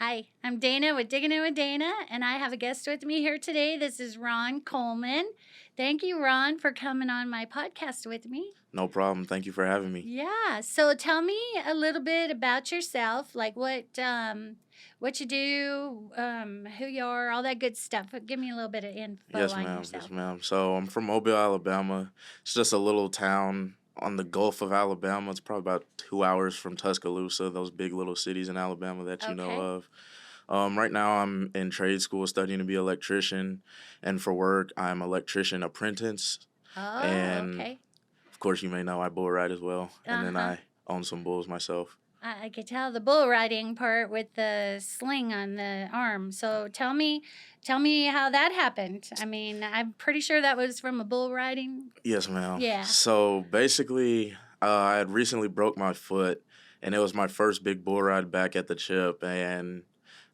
Hi, I'm Dana with Diggin with Dana, and I have a guest with me here today. This is Ron Coleman. Thank you, Ron, for coming on my podcast with me. No problem. Thank you for having me. Yeah. So tell me a little bit about yourself, like what you do, who you are, all that good stuff. Give me a little bit of info Yes, on ma'am. yourself. Yes, ma'am. So I'm from Mobile, Alabama. It's just a little town on the Gulf of Alabama. It's probably about 2 hours from Tuscaloosa, those big little cities in Alabama that you know Okay. of. Right now, I'm in trade school studying to be an electrician, and for work, I'm electrician apprentice. Oh, And okay. of course, you may know I bull ride as well, and then Uh-huh. I own some bulls myself. I could tell the bull riding part with the sling on the arm. So tell me how that happened. I mean, I'm pretty sure that was from a bull riding. Yes, ma'am. Yeah. So basically, I had recently broke my foot, and it was my first big bull ride back at the chip, and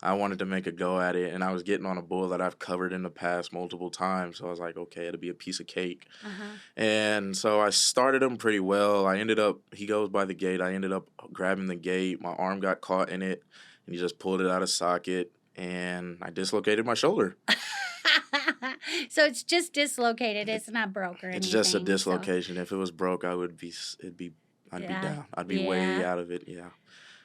I wanted to make a go at it, and I was getting on a bull that I've covered in the past multiple times, so I was like, okay, it'll be a piece of cake. Uh-huh. And so I started him pretty well. He goes by the gate. I ended up grabbing the gate. My arm got caught in it, and he just pulled it out of socket, and I dislocated my shoulder. So it's just dislocated. It's not broke or It's anything. just a So dislocation. If it was broke, I'd be yeah. down. I'd be way Yeah. out of it. Yeah.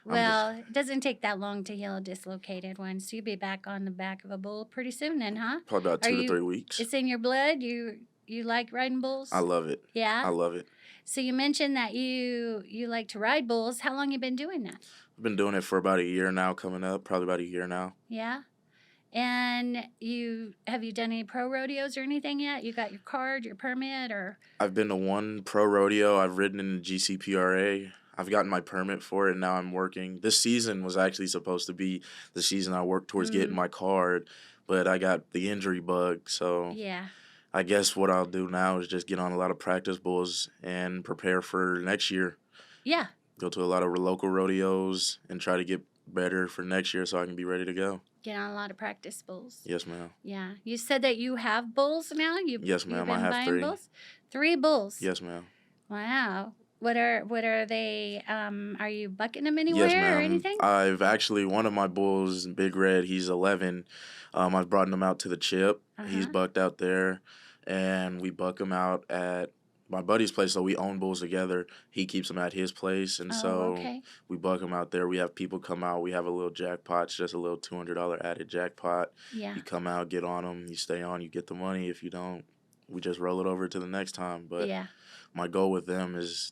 Well, it doesn't take that long to heal a dislocated one. So you'll be back on the back of a bull pretty soon then, huh? Probably about Are 2 to you 3 weeks. It's in your blood? You like riding bulls? I love it. Yeah. I love it. So you mentioned that you like to ride bulls. How long you been doing that? I've been doing it for about a year now, coming up, probably about a year now. Yeah. And have you done any pro rodeos or anything yet? You got your card, your permit, or? I've been to one pro rodeo. I've ridden in the GCPRA. I've gotten my permit for it, and now I'm working. This season was actually supposed to be the season I worked towards getting my card, but I got the injury bug, so Yeah. I guess what I'll do now is just get on a lot of practice bulls and prepare for next year. Yeah. Go to a lot of local rodeos and try to get better for next year so I can be ready to go. Get on a lot of practice bulls. Yes, ma'am. Yeah. You said that you have bulls now? Yes, ma'am. You've been I have buying 3. bulls? 3 bulls? Yes, ma'am. Wow. What are they? Are you bucking them anywhere Yes, or ma'am. anything? I've actually, one of my bulls, Big Red, he's 11. I've brought him out to the chip. He's Uh-huh. bucked out there, and we buck him out at my buddy's place, so we own bulls together. He keeps them at his place, and Oh, so okay. we buck them out there. We have people come out. We have a little jackpot. It's just a little $200 added jackpot. Yeah. You come out, get on them. You stay on, you get the money. If you don't, we just roll it over to the next time. But Yeah. my goal with them is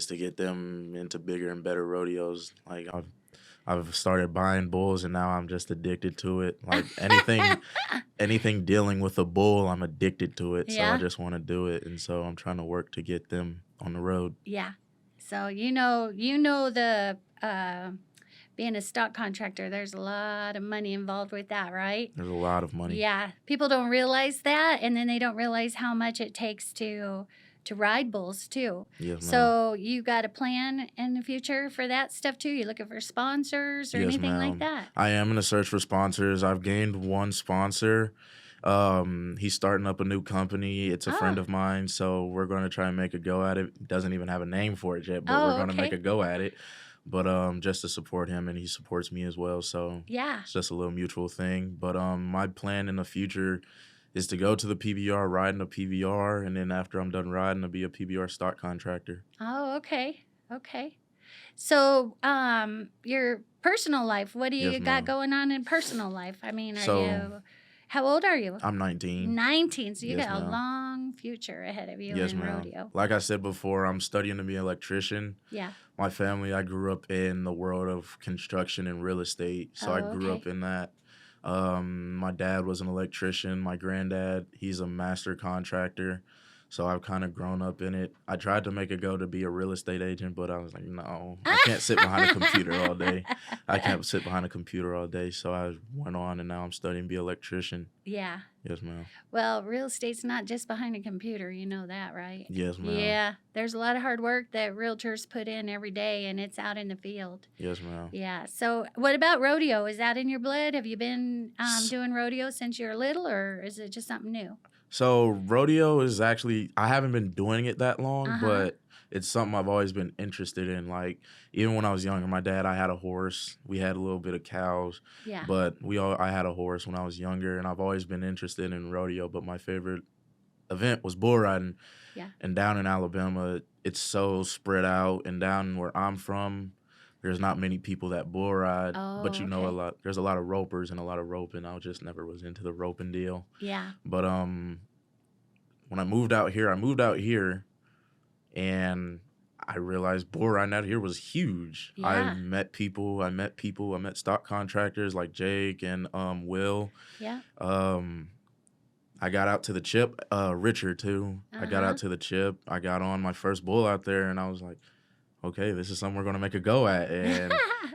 to get them into bigger and better rodeos. Like I've started buying bulls, and now I'm just addicted to it. Like anything dealing with a bull, I'm addicted to it. So Yeah. I just want to do it, and so I'm trying to work to get them on the road. Yeah. So the being a stock contractor, there's a lot of money involved with that, right? There's a lot of money. Yeah. People don't realize that, and then they don't realize how much it takes to ride bulls too. Yes, ma'am. So you got a plan in the future for that stuff too? You looking for sponsors or Yes, anything like ma'am. that? I am in a search for sponsors. I've gained one sponsor. He's starting up a new company. It's a friend Oh. of mine, so we're going to try and make a go at it. Doesn't even have a name for it yet, but Oh, we're going to okay. make a go at it. But just to support him, and he supports me as well, so Yeah. it's just a little mutual thing. But my plan in the future is to go to the PBR, ride in a PBR, and then after I'm done riding, to be a PBR stock contractor. Oh, okay. Okay. So, your personal life, what do you Yes, got ma'am. going on in personal life? I mean, So how old are you? I'm 19. 19. So you Yes, got a ma'am. long future ahead of you Yes, in ma'am. rodeo. Like I said before, I'm studying to be an electrician. Yeah. My family, I grew up in the world of construction and real estate, so I Oh, grew okay. up in that. My dad was an electrician. My granddad, he's a master contractor. So I've kind of grown up in it. I tried to make a go to be a real estate agent, but I was like, no, I can't sit behind a computer all day. I can't sit behind a computer all day. So I went on, and now I'm studying to be an electrician. Yeah. Yes, ma'am. Well, real estate's not just behind a computer. You know that, right? Yes, ma'am. Yeah. There's a lot of hard work that realtors put in every day, and it's out in the field. Yes, ma'am. Yeah. So, what about rodeo? Is that in your blood? Have you been S- doing rodeo since you were little, or is it just something new? So rodeo is actually, I haven't been doing it that long, Uh huh. but it's something I've always been interested in. Like, even when I was younger, I had a horse. We had a little bit of cows, Yeah. but I had a horse when I was younger, and I've always been interested in rodeo. But my favorite event was bull riding. Yeah. And down in Alabama, it's so spread out. And down where I'm from, there's not many people that bull ride, but Oh, you know a okay. lot. There's a lot of ropers and a lot of roping. I just never was into the roping deal. Yeah. But when I moved out here, and I realized bull riding out here was huge. Yeah. I met stock contractors like Jake and Will. Yeah. Um, I got out to the chip, Richard too. I got Uh-huh. out to the chip. I got on my first bull out there, and I was like, okay, this is something we're gonna make a go at. And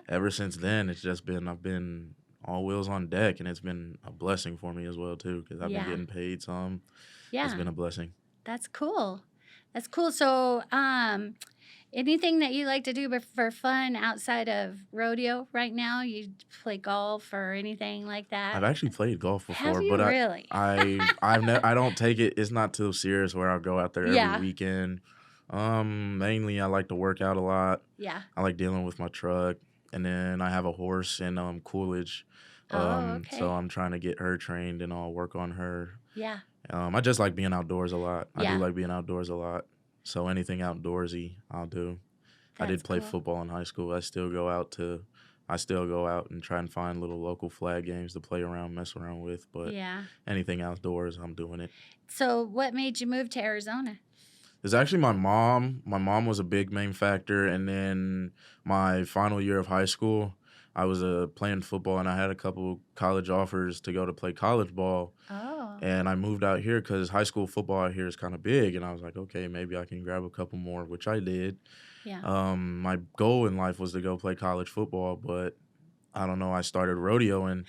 ever since then, I've been all wheels on deck, and it's been a blessing for me as well too, because I've been Yeah. getting paid some. It's Yeah. been a blessing. That's cool. That's cool. So, anything that you like to do for fun outside of rodeo right now? You play golf or anything like I've that? actually played golf Have before, you but really? I don't take it. It's not too serious where I'll go out there every Yeah. weekend. Mainly I like to work out a lot. Yeah. I like dealing with my truck, and then I have a horse in Coolidge. Oh, So okay. I'm trying to get her trained, and I'll work on her. Yeah. I just like being outdoors a lot. I do Yeah. like being outdoors a lot. So anything outdoorsy, I'll do. I That's did play cool. football in high school. I still go out and try and find little local flag games to play around, mess around with. But Yeah. anything outdoors, I'm doing it. So, what made you move to Arizona? It's actually my mom. My mom was a big main factor. And then my final year of high school, I was playing football, and I had a couple college offers to go to play college ball. Oh. And I moved out here because high school football out here is kind of big. And I was like, okay, maybe I can grab a couple more, which I did. Yeah. My goal in life was to go play college football, but I don't know. I started rodeoing,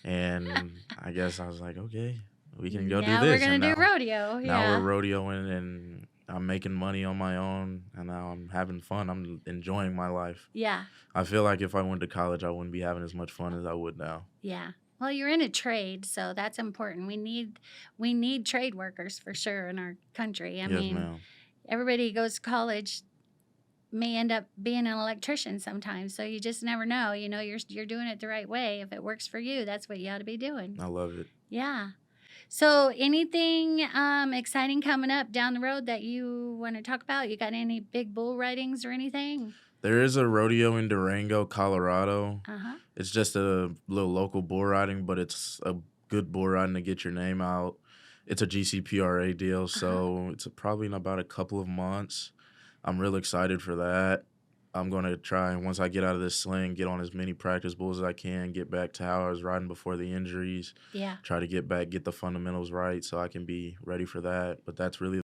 and I guess I was like, okay, we can go do Now we're this. gonna And do rodeo. now we're Yeah. rodeoing, and I'm making money on my own, and now I'm having fun. I'm enjoying my life. Yeah. I feel like if I went to college, I wouldn't be having as much fun as I would now. Yeah. Well, you're in a trade, so that's important. We need trade workers for sure in our country. I Yes, mean, ma'am. everybody who goes to college may end up being an electrician sometimes. So you just never know. You know, you're doing it the right way. If it works for you, that's what you ought to be doing. I love it. Yeah. So anything exciting coming up down the road that you want to talk about? You got any big bull ridings or anything? There is a rodeo in Durango, Colorado. Uh-huh. It's just a little local bull riding, but it's a good bull riding to get your name out. It's a GCPRA deal, Uh-huh. so it's probably in about a couple of months. I'm real excited for that. I'm going to try, once I get out of this sling, get on as many practice bulls as I can, get back to how I was riding before the injuries, Yeah. try to get the fundamentals right so I can be ready for that. But that's really